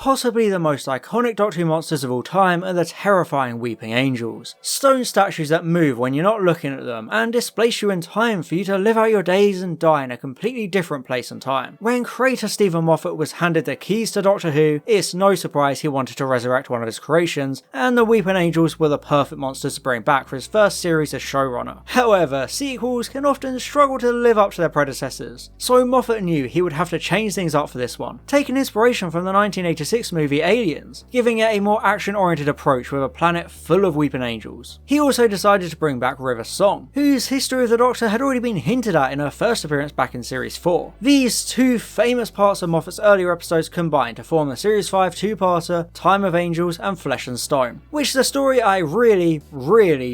Possibly the most iconic Doctor Who monsters of all time are the terrifying Weeping Angels. Stone statues that move when you're not looking at them and displace you in time for you to live out your days and die in a completely different place and time. When creator Stephen Moffat was handed the keys to Doctor Who, it's no surprise he wanted to resurrect one of his creations, and the Weeping Angels were the perfect monsters to bring back for his first series as showrunner. However, sequels can often struggle to live up to their predecessors, so Moffat knew he would have to change things up for this one, taking inspiration from the 1986 movie Aliens, giving it a more action-oriented approach with a planet full of Weeping Angels. He also decided to bring back River Song, whose history of the Doctor had already been hinted at in her first appearance back in Series 4. These two famous parts of Moffat's earlier episodes combined to form the Series 5 two-parter Time of Angels and Flesh and Stone, which is a story I really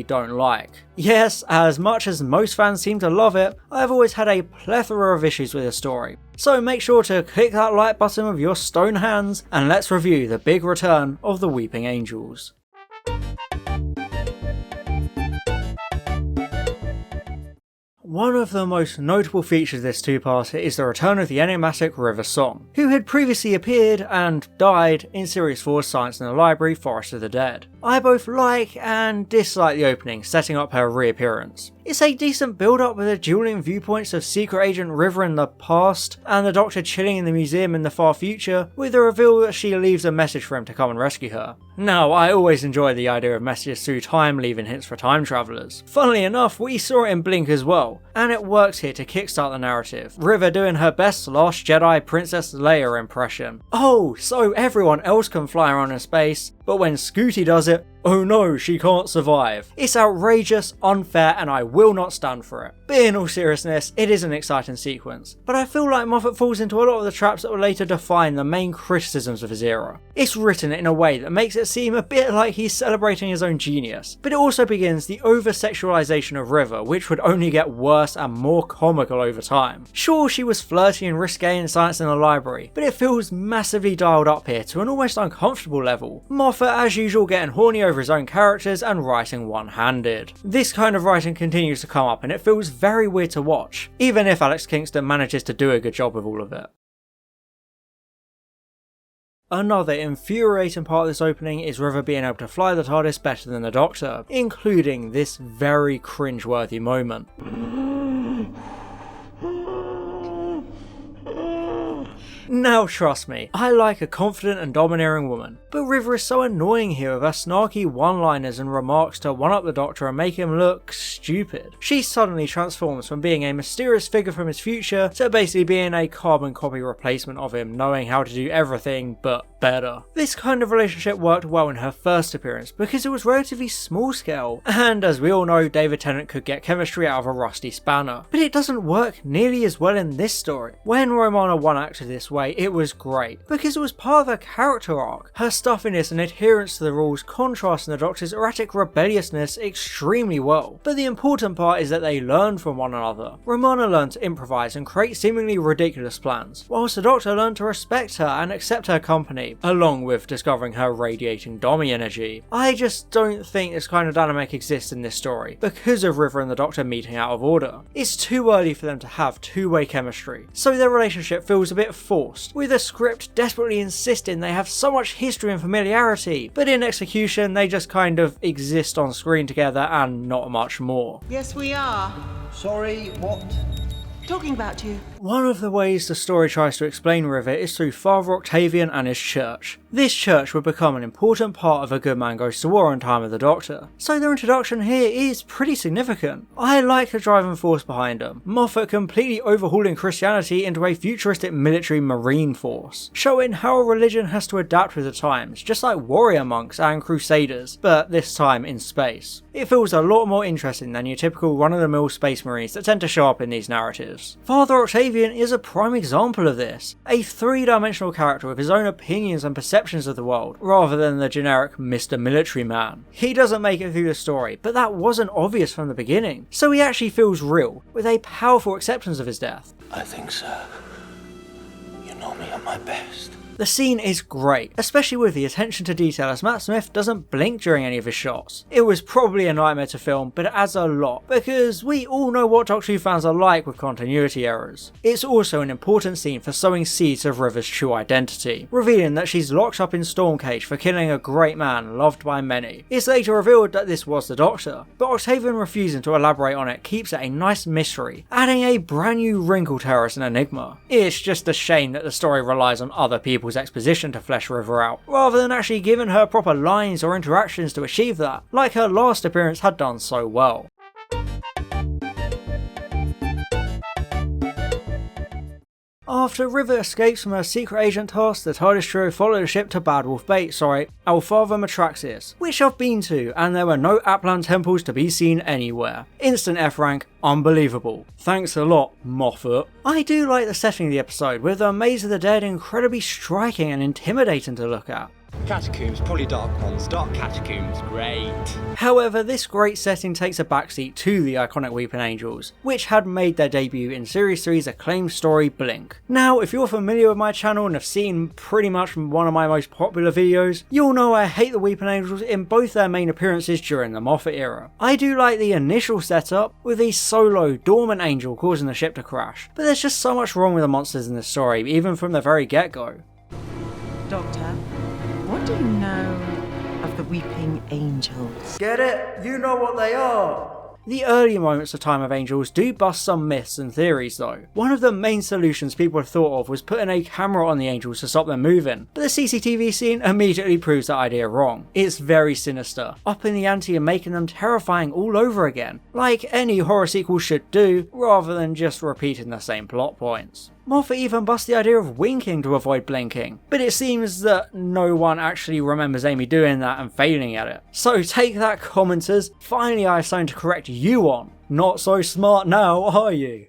don't like. Yes, as much as most fans seem to love it, I've always had a plethora of issues with the story. So make sure to click that like button with your stone hands and let's review the big return of the Weeping Angels. One of the most notable features of this two-parter is the return of the enigmatic River Song, who had previously appeared and died in Series 4's Science in the Library Forest of the Dead. I both like and dislike the opening, setting up her reappearance. It's a decent build-up with the dueling viewpoints of Secret Agent River in the past and the Doctor chilling in the museum in the far future, with the reveal that she leaves a message for him to come and rescue her. Now, I always enjoy the idea of messages through time leaving hints for time travellers. Funnily enough, we saw it in Blink as well, and it works here to kickstart the narrative, River doing her best Last Jedi Princess Leia impression. Oh, so everyone else can fly around in space, but when Scooty does it, oh no, she can't survive. It's outrageous, unfair, and I will not stand for it. But in all seriousness, it is an exciting sequence. But I feel like Moffat falls into a lot of the traps that will later define the main criticisms of his era. It's written in a way that makes it seem a bit like he's celebrating his own genius, but it also begins the over-sexualization of River, which would only get worse and more comical over time. Sure, she was flirty and risque in Science in the Library, but it feels massively dialed up here to an almost uncomfortable level. Moffat, as usual, getting horny over his own characters and writing one-handed. This kind of writing continues to come up and it feels very weird to watch, even if Alex Kingston manages to do a good job with all of it. Another infuriating part of this opening is River being able to fly the TARDIS better than the Doctor, including this very cringe-worthy moment. Now trust me, I like a confident and domineering woman, but River is so annoying here with her snarky one-liners and remarks to one-up the Doctor and make him look stupid. She suddenly transforms from being a mysterious figure from his future to basically being a carbon copy replacement of him, knowing how to do everything but better. This kind of relationship worked well in her first appearance because it was relatively small scale, and as we all know, David Tennant could get chemistry out of a rusty spanner. But it doesn't work nearly as well in this story. When Romana one-acted this way, it was great, because it was part of her character arc. Her stuffiness and adherence to the rules contrast the Doctor's erratic rebelliousness extremely well. But the important part is that they learn from one another. Romana learned to improvise and create seemingly ridiculous plans, whilst the Doctor learned to respect her and accept her company, along with discovering her radiating Dommy energy. I just don't think this kind of dynamic exists in this story, because of River and the Doctor meeting out of order. It's too early for them to have two-way chemistry, so their relationship feels a bit forced, with the script desperately insisting they have so much history and familiarity, but in execution they just kind of exist on screen together and not much more. Yes, we are. Sorry, what? Talking about you. One of the ways the story tries to explain River is through Father Octavian and his church. This church would become an important part of A Good Man Goes to War in Time of the Doctor, so their introduction here is pretty significant. I like the driving force behind them, Moffat completely overhauling Christianity into a futuristic military marine force, showing how a religion has to adapt with the times, just like warrior monks and crusaders, but this time in space. It feels a lot more interesting than your typical run-of-the-mill space marines that tend to show up in these narratives. Father Octavian is a prime example of this, a three-dimensional character with his own opinions and perceptions of the world, rather than the generic Mr. Military Man. He doesn't make it through the story, but that wasn't obvious from the beginning, so he actually feels real, with a powerful acceptance of his death. I think so. You know me at my best. The scene is great, especially with the attention to detail as Matt Smith doesn't blink during any of his shots. It was probably a nightmare to film, but it adds a lot, because we all know what Doctor Who fans are like with continuity errors. It's also an important scene for sowing seeds of River's true identity, revealing that she's locked up in Stormcage for killing a great man loved by many. It's later revealed that this was the Doctor, but Octavian refusing to elaborate on it keeps it a nice mystery, adding a brand new wrinkle to her as an enigma. It's just a shame that the story relies on other people's exposition to flesh River out, rather than actually giving her proper lines or interactions to achieve that, like her last appearance had done so well. After River escapes from her secret agent task, the TARDIS trio follow the ship to Bad Wolf Bay, Alfava Metraxis, which I've been to, and there were no Aplan temples to be seen anywhere. Instant F rank, unbelievable. Thanks a lot, Moffat. I do like the setting of the episode, with the Maze of the Dead incredibly striking and intimidating to look at. Catacombs, probably dark ones. Dark catacombs, great. However, this great setting takes a backseat to the iconic Weeping Angels, which had made their debut in Series 3's acclaimed story Blink. Now, if you're familiar with my channel and have seen pretty much one of my most popular videos, you'll know I hate the Weeping Angels in both their main appearances during the Moffat era. I do like the initial setup, with a solo, dormant angel causing the ship to crash, but there's just so much wrong with the monsters in this story, even from the very get-go. Doctor, what do you know of the Weeping Angels? Get it? You know what they are! The earlier moments of Time of Angels do bust some myths and theories though. One of the main solutions people have thought of was putting a camera on the angels to stop them moving, but the CCTV scene immediately proves that idea wrong. It's very sinister, upping the ante and making them terrifying all over again, like any horror sequel should do, rather than just repeating the same plot points. Moffat even busts the idea of winking to avoid blinking, but it seems that no one actually remembers Amy doing that and failing at it. So take that, commenters, finally I have something to correct you on. Not so smart now, are you?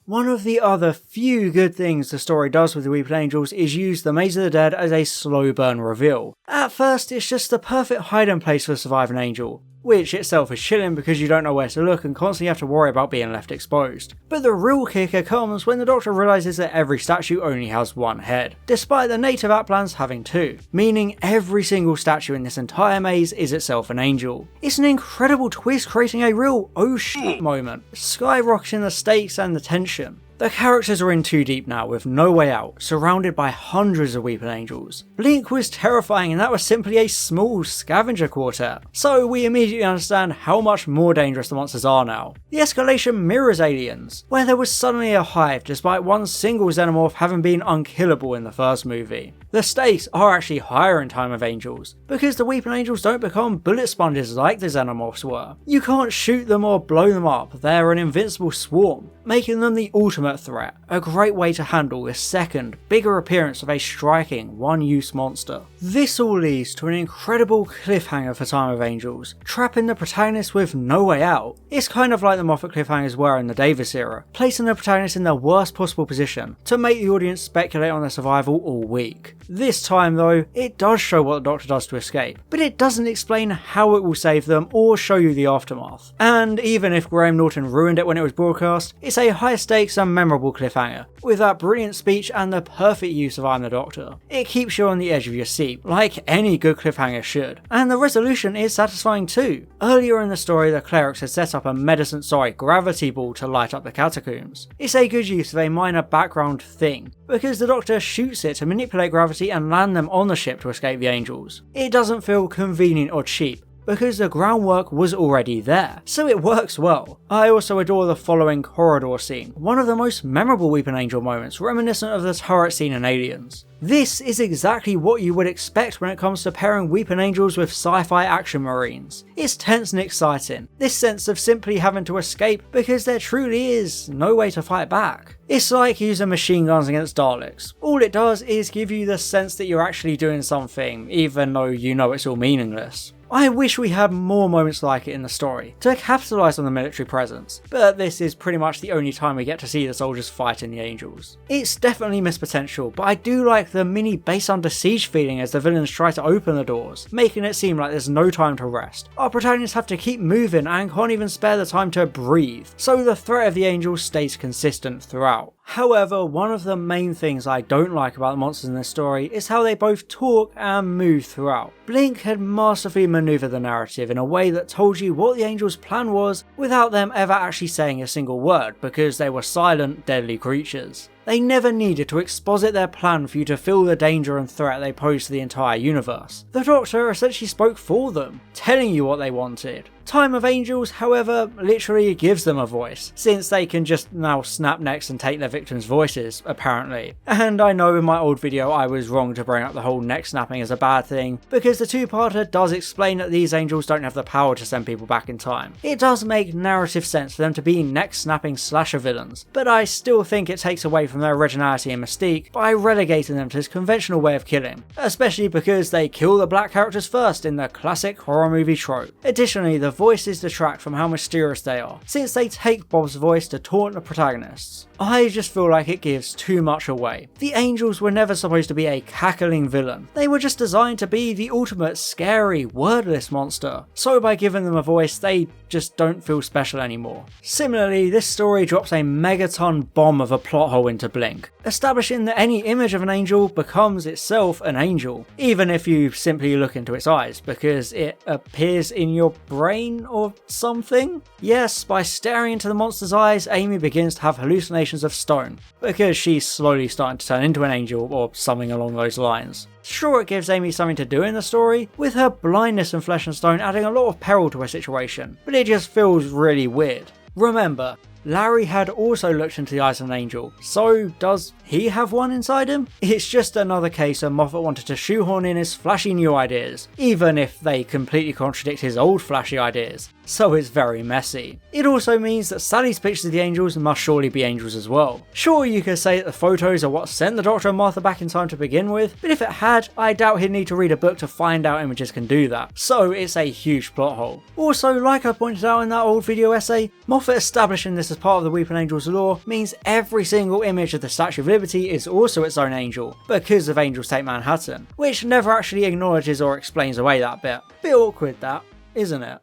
One of the other few good things the story does with the Weeping Angels is use the Maze of the Dead as a slow burn reveal. At first it's just the perfect hiding place for a surviving angel, which itself is chilling because you don't know where to look and constantly have to worry about being left exposed. But the real kicker comes when the Doctor realises that every statue only has one head, despite the native Aplans having two, meaning every single statue in this entire maze is itself an angel. It's an incredible twist, creating a real oh shit moment, skyrocketing the stakes and the tension. The characters are in too deep now with no way out, surrounded by hundreds of Weeping Angels. Blink was terrifying and that was simply a small scavenger quartet, so we immediately understand how much more dangerous the monsters are now. The escalation mirrors Aliens, where there was suddenly a hive despite one single xenomorph having been unkillable in the first movie. The stakes are actually higher in Time of Angels, because the Weeping Angels don't become bullet sponges like the xenomorphs were. You can't shoot them or blow them up, they're an invincible swarm, making them the ultimate threat, a great way to handle the second, bigger appearance of a striking, one-use monster. This all leads to an incredible cliffhanger for Time of Angels, trapping the protagonist with no way out. It's kind of like the Moffat cliffhangers were in the Davis era, placing the protagonist in the worst possible position to make the audience speculate on their survival all week. This time though, it does show what the Doctor does to escape, but it doesn't explain how it will save them or show you the aftermath. And even if Graham Norton ruined it when it was broadcast, it's a high stakes and memorable cliffhanger, with that brilliant speech and the perfect use of I'm the Doctor. It keeps you on the edge of your seat, like any good cliffhanger should, and the resolution is satisfying too. Earlier in the story, the clerics had set up a gravity ball to light up the catacombs. It's a good use of a minor background thing, because the Doctor shoots it to manipulate gravity and land them on the ship to escape the Angels. It doesn't feel convenient or cheap, because the groundwork was already there, so it works well. I also adore the following corridor scene, one of the most memorable Weeping Angel moments, reminiscent of the turret scene in Aliens. This is exactly what you would expect when it comes to pairing Weeping Angels with sci-fi action marines. It's tense and exciting, this sense of simply having to escape because there truly is no way to fight back. It's like using machine guns against Daleks. All it does is give you the sense that you're actually doing something, even though you know it's all meaningless. I wish we had more moments like it in the story, to capitalise on the military presence, but this is pretty much the only time we get to see the soldiers fighting the Angels. It's definitely missed potential, but I do like the mini base under siege feeling as the villains try to open the doors, making it seem like there's no time to rest. Our protagonists have to keep moving and can't even spare the time to breathe, so the threat of the Angels stays consistent throughout. However, one of the main things I don't like about the monsters in this story is how they both talk and move throughout. Blink had masterfully manoeuvred the narrative in a way that told you what the Angels' plan was without them ever actually saying a single word, because they were silent, deadly creatures. They never needed to exposit their plan for you to feel the danger and threat they pose to the entire universe. The Doctor essentially spoke for them, telling you what they wanted. Time of Angels, however, literally gives them a voice, since they can just now snap necks and take their victims' voices, apparently. And I know in my old video I was wrong to bring up the whole neck snapping as a bad thing, because the two-parter does explain that these angels don't have the power to send people back in time. It does make narrative sense for them to be neck-snapping slasher villains, but I still think it takes away from their originality and mystique by relegating them to this conventional way of killing, especially because they kill the black characters first in the classic horror movie trope. Additionally, the voices detract from how mysterious they are, since they take Bob's voice to taunt the protagonists. I just feel like it gives too much away. The Angels were never supposed to be a cackling villain. They were just designed to be the ultimate scary, wordless monster. So by giving them a voice, they just don't feel special anymore. Similarly, this story drops a megaton bomb of a plot hole into Blink, establishing that any image of an angel becomes itself an angel, even if you simply look into its eyes, because it appears in your brain or something? Yes, by staring into the monster's eyes, Amy begins to have hallucinations of stone, because she's slowly starting to turn into an angel or something along those lines. Sure, it gives Amy something to do in the story, with her blindness and flesh and stone adding a lot of peril to her situation, but it just feels really weird. Remember, Larry had also looked into the eyes of an angel, so does he have one inside him? It's just another case of Moffat wanted to shoehorn in his flashy new ideas, even if they completely contradict his old flashy ideas, so it's very messy. It also means that Sally's pictures of the angels must surely be angels as well. Sure, you could say that the photos are what sent the Doctor and Martha back in time to begin with, but if it had, I doubt he'd need to read a book to find out images can do that, so it's a huge plot hole. Also, like I pointed out in that old video essay, Moffat establishing this as part of the Weeping Angels lore means every single image of the Statue of Liberty is also its own angel, because of Angels Take Manhattan, which never actually acknowledges or explains away that bit. Bit awkward that, isn't it?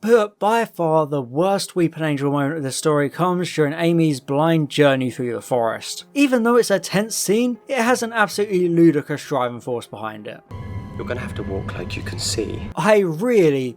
But by far the worst Weeping Angel moment of the story comes during Amy's blind journey through the forest. Even though it's a tense scene, it has an absolutely ludicrous driving force behind it. You're gonna have to walk like you can see. I really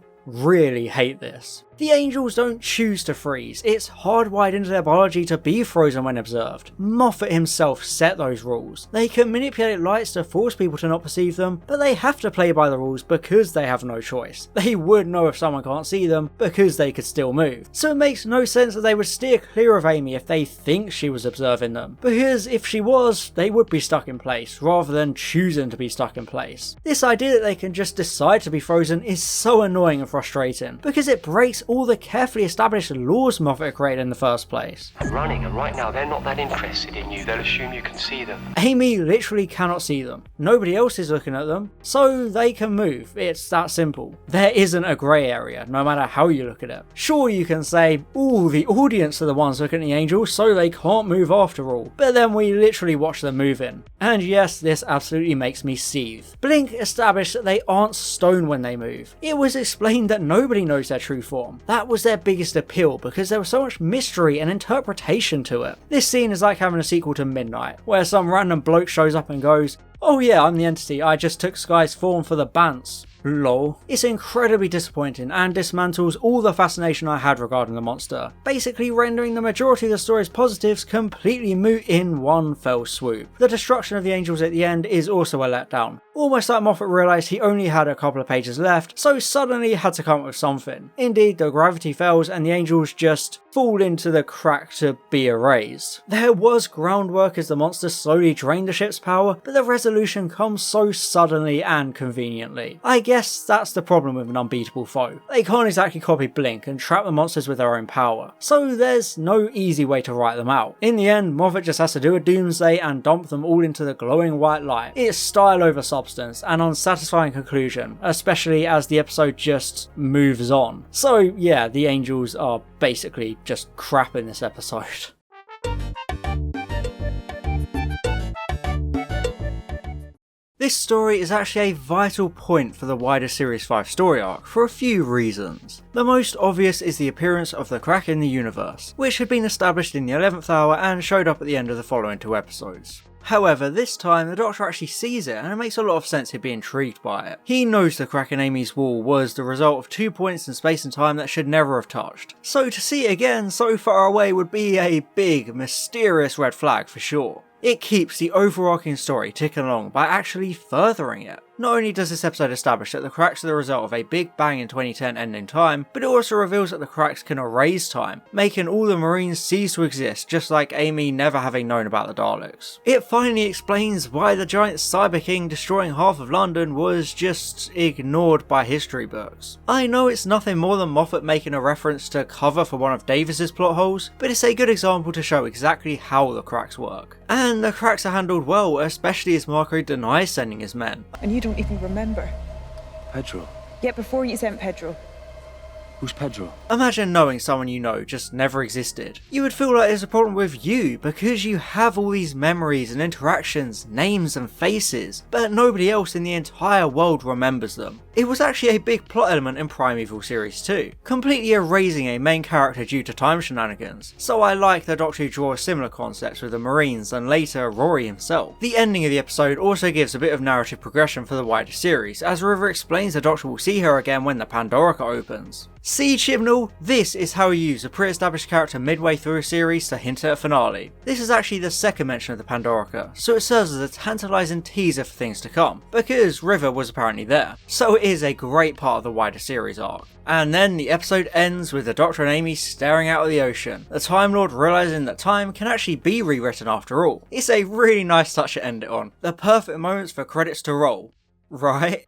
hate this. The angels don't choose to freeze, it's hardwired into their biology to be frozen when observed. Moffat himself set those rules. They can manipulate lights to force people to not perceive them, but they have to play by the rules because they have no choice. They would know if someone can't see them because they could still move. So it makes no sense that they would steer clear of Amy if they think she was observing them, because if she was, they would be stuck in place rather than choosing to be stuck in place. This idea that they can just decide to be frozen is so annoying and frustrating because it breaks all the carefully established laws Moffat created in the first place. I'm running, and right now they're not that interested in you. They'll assume you can see them. Amy literally cannot see them. Nobody else is looking at them, so they can move. It's that simple. There isn't a grey area, no matter how you look at it. Sure, you can say, ooh, the audience are the ones looking at the angels, so they can't move after all. But then we literally watch them moving. And yes, this absolutely makes me seethe. Blink established that they aren't stone when they move. It was explained that nobody knows their true form. That was their biggest appeal because there was so much mystery and interpretation to it. This scene is like having a sequel to Midnight, where some random bloke shows up and goes, "Oh yeah, I'm the entity, I just took Sky's form for the Bants." Lol. It's incredibly disappointing and dismantles all the fascination I had regarding the monster, basically rendering the majority of the story's positives completely moot in one fell swoop. The destruction of the angels at the end is also a letdown. Almost like Moffat realised he only had a couple of pages left, so suddenly had to come up with something. Indeed, the gravity fails and the angels just fall into the crack to be erased. There was groundwork as the monster slowly drained the ship's power, but the resolution comes so suddenly and conveniently. I guess that's the problem with an unbeatable foe. They can't exactly copy Blink and trap the monsters with their own power, so there's no easy way to write them out. In the end, Moffat just has to do a doomsday and dump them all into the glowing white light. It's style over substance, an unsatisfying conclusion, especially as the episode just moves on. So yeah, the angels are basically just crap in this episode. This story is actually a vital point for the wider Series 5 story arc for a few reasons. The most obvious is the appearance of the crack in the universe, which had been established in the 11th hour and showed up at the end of the following 2 episodes. However, this time the Doctor actually sees it, and it makes a lot of sense he'd be intrigued by it. He knows the crack in Amy's wall was the result of 2 points in space and time that should never have touched, so to see it again so far away would be a big, mysterious red flag for sure. It keeps the overarching story ticking along by actually furthering it. Not only does this episode establish that the cracks are the result of a big bang in 2010 ending time, but it also reveals that the cracks can erase time, making all the Marines cease to exist, just like Amy never having known about the Daleks. It finally explains why the giant Cyber King destroying half of London was just ignored by history books. I know it's nothing more than Moffat making a reference to cover for one of Davis's plot holes, but it's a good example to show exactly how the cracks work. And the cracks are handled well, especially as Marco denies sending his men. And you don't even remember. Pedro? Yet before you sent Pedro. Who's Pedro? Imagine knowing someone you know just never existed. You would feel like there's a problem with you because you have all these memories and interactions, names and faces, but nobody else in the entire world remembers them. It was actually a big plot element in Primeval Series 2, completely erasing a main character due to time shenanigans, so I like the Doctor Who draws similar concepts with the Marines and later Rory himself. The ending of the episode also gives a bit of narrative progression for the wider series, as River explains the Doctor will see her again when the Pandorica opens. See Chibnall? This is how you use a pre-established character midway through a series to hint at a finale. This is actually the second mention of the Pandorica, so it serves as a tantalising teaser for things to come, because River was apparently there, so it is a great part of the wider series arc. And then the episode ends with the Doctor and Amy staring out at the ocean, the Time Lord realising that time can actually be rewritten after all. It's a really nice touch to end it on, the perfect moments for credits to roll, right?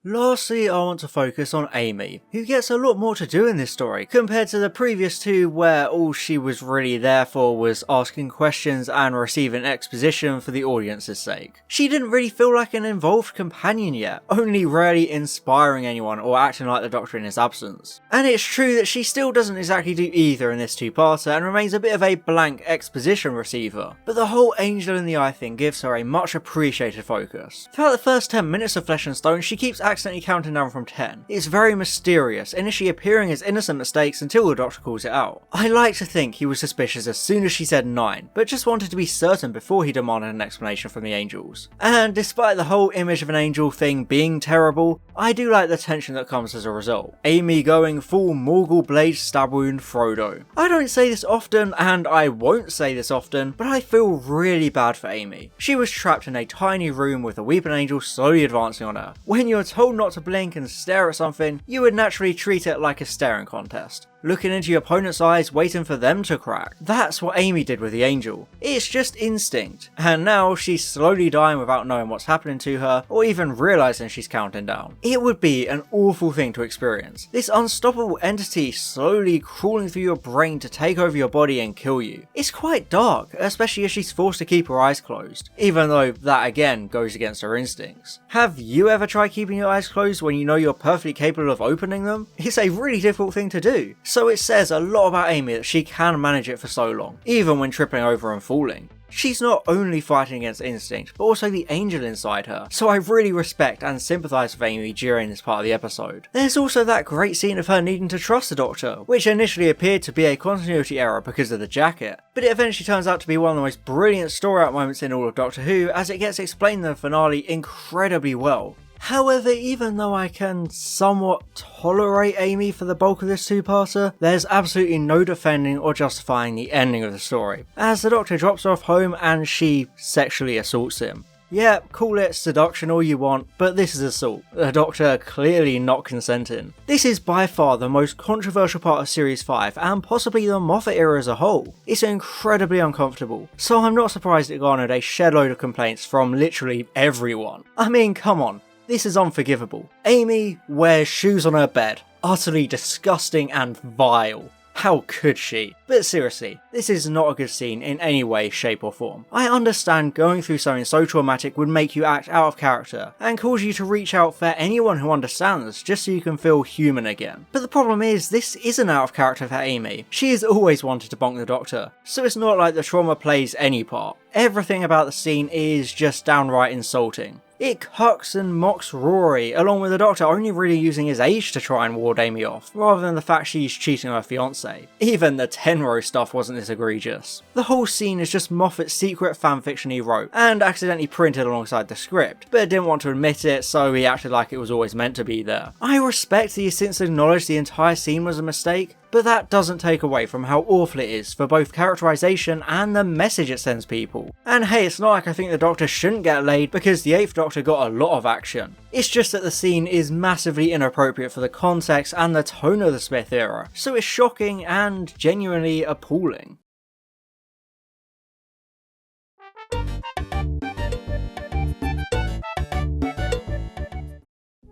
Lastly, I want to focus on Amy, who gets a lot more to do in this story compared to the previous 2 where all she was really there for was asking questions and receiving exposition for the audience's sake. She didn't really feel like an involved companion yet, only rarely inspiring anyone or acting like the Doctor in his absence. And it's true that she still doesn't exactly do either in this 2-parter and remains a bit of a blank exposition receiver, but the whole angel in the eye thing gives her a much appreciated focus. Throughout the first 10 minutes of Flesh and Stone, she keeps accidentally counting down from 10. It's very mysterious, initially appearing as innocent mistakes until the Doctor calls it out. I like to think he was suspicious as soon as she said 9, but just wanted to be certain before he demanded an explanation from the angels. And despite the whole image of an angel thing being terrible, I do like the tension that comes as a result. Amy going full Morgul blade stab wound Frodo. I don't say this often, and I won't say this often, but I feel really bad for Amy. She was trapped in a tiny room with a weeping angel slowly advancing on her. When you're told not to blink and stare at something, you would naturally treat it like a staring contest, looking into your opponent's eyes waiting for them to crack. That's what Amy did with the angel. It's just instinct. And now she's slowly dying without knowing what's happening to her or even realising she's counting down. It would be an awful thing to experience. This unstoppable entity slowly crawling through your brain to take over your body and kill you. It's quite dark, especially as she's forced to keep her eyes closed, even though that again goes against her instincts. Have you ever tried keeping your eyes closed when you know you're perfectly capable of opening them? It's a really difficult thing to do. So it says a lot about Amy that she can manage it for so long, even when tripping over and falling. She's not only fighting against instinct, but also the angel inside her, so I really respect and sympathise with Amy during this part of the episode. There's also that great scene of her needing to trust the Doctor, which initially appeared to be a continuity error because of the jacket, but it eventually turns out to be one of the most brilliant story arc moments in all of Doctor Who, as it gets explained in the finale incredibly well. However, even though I can somewhat tolerate Amy for the bulk of this 2-parter, there's absolutely no defending or justifying the ending of the story, as the Doctor drops her off home and she sexually assaults him. Yeah, call it seduction all you want, but this is assault, the Doctor clearly not consenting. This is by far the most controversial part of Series 5 and possibly the Moffat era as a whole. It's incredibly uncomfortable, so I'm not surprised it garnered a shed load of complaints from literally everyone. I mean, come on. This is unforgivable. Amy wears shoes on her bed. Utterly disgusting and vile. How could she? But seriously, this is not a good scene in any way, shape or form. I understand going through something so traumatic would make you act out of character, and cause you to reach out for anyone who understands just so you can feel human again. But the problem is, this isn't out of character for Amy. She has always wanted to bonk the Doctor, so it's not like the trauma plays any part. Everything about the scene is just downright insulting. It cucks and mocks Rory, along with the Doctor only really using his age to try and ward Amy off, rather than the fact she's cheating on her fiance. Even the Tenro stuff wasn't this egregious. The whole scene is just Moffat's secret fanfiction he wrote, and accidentally printed alongside the script, but didn't want to admit it, so he acted like it was always meant to be there. I respect that he since acknowledged the entire scene was a mistake, but that doesn't take away from how awful it is for both characterization and the message it sends people. And hey, it's not like I think the Doctor shouldn't get laid because the 8th Doctor got a lot of action. It's just that the scene is massively inappropriate for the context and the tone of the Smith era, so it's shocking and genuinely appalling.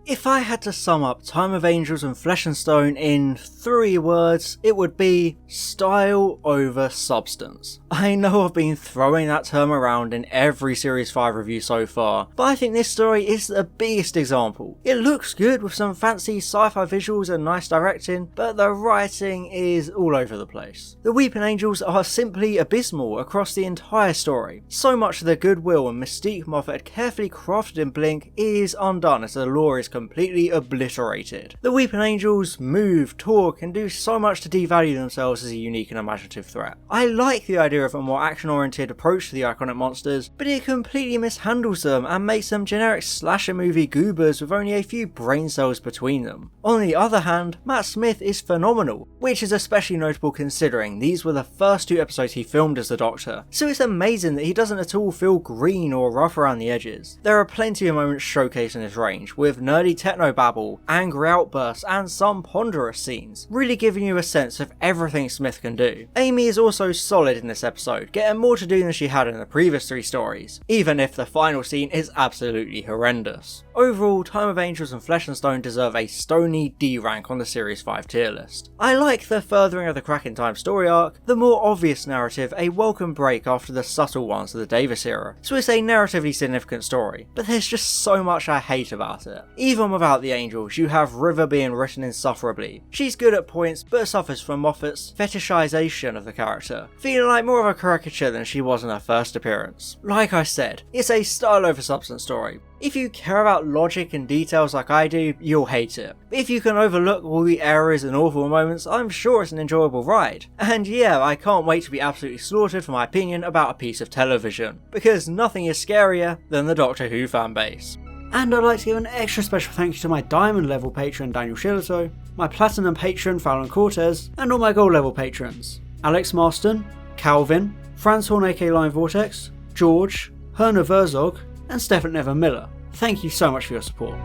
If I had to sum up Time of Angels and Flesh and Stone in 3 words, it would be style over substance. I know I've been throwing that term around in every Series 5 review so far, but I think this story is the biggest example. It looks good with some fancy sci-fi visuals and nice directing, but the writing is all over the place. The Weeping Angels are simply abysmal across the entire story. So much of the goodwill and mystique Moffat had carefully crafted in Blink is undone as the lore is completely obliterated. The Weeping Angels move, talk, and do so much to devalue themselves as a unique and imaginative threat. I like the idea of a more action-oriented approach to the iconic monsters, but it completely mishandles them and makes them generic slasher movie goobers with only a few brain cells between them. On the other hand, Matt Smith is phenomenal, which is especially notable considering these were the first 2 episodes he filmed as the Doctor, so it's amazing that he doesn't at all feel green or rough around the edges. There are plenty of moments showcasing his range, with nerdy technobabble, angry outbursts, and some ponderous scenes, really giving you a sense of everything Smith can do. Amy is also solid in this episode, getting more to do than she had in the previous 3 stories, even if the final scene is absolutely horrendous. Overall, Time of Angels and Flesh and Stone deserve a stony D rank on the Series 5 tier list. I like the furthering of the Crack in Time story arc, the more obvious narrative a welcome break after the subtle ones of the Davis era, so it's a narratively significant story, but there's just so much I hate about it. Even without the Angels, you have River being written insufferably. She's good at points, but suffers from Moffat's fetishization of the character, feeling like more of a caricature than she was in her first appearance. Like I said, it's a style over substance story. If you care about logic and details like I do, you'll hate it. But if you can overlook all the errors and awful moments, I'm sure it's an enjoyable ride. And yeah, I can't wait to be absolutely slaughtered for my opinion about a piece of television, because nothing is scarier than the Doctor Who fanbase. And I'd like to give an extra special thank you to my Diamond level patron Daniel Shillito, my Platinum patron Fallon Cortez, and all my Gold level patrons Alex Marston, Calvin, Franz Horn aka Line Vortex, George, Herna Verzog, and Stefan Never Miller. Thank you so much for your support.